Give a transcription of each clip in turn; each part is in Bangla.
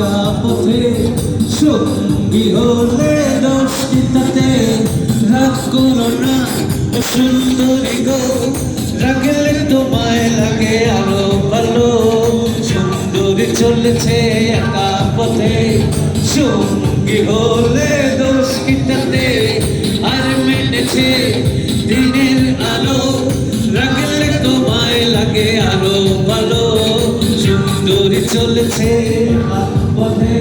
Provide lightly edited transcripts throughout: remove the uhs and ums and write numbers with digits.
একা পথে সঙ্গী হলে দশটি তাতে রাগ করো না সুন্দরী গো রাখলে তোমায় লাগে আরো ভালো সুন্দরী চলেছে একা পথে সঙ্গী হলে দশটি তাতে আর মেনেছে দিনের আলো রাখলে তোমায় লাগে আরো ভালো সুন্দরী চলেছে পথে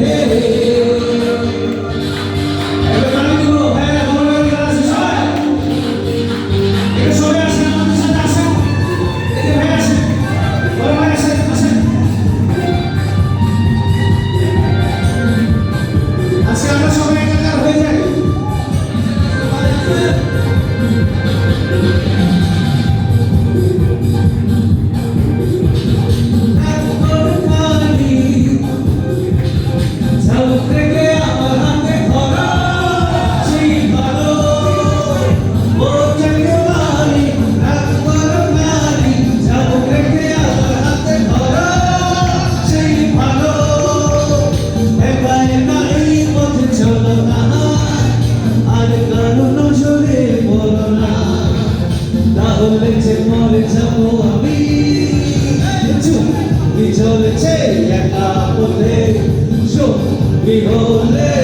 মরে যাবো আমি চলেছে একা পথে সঙ্গী হলে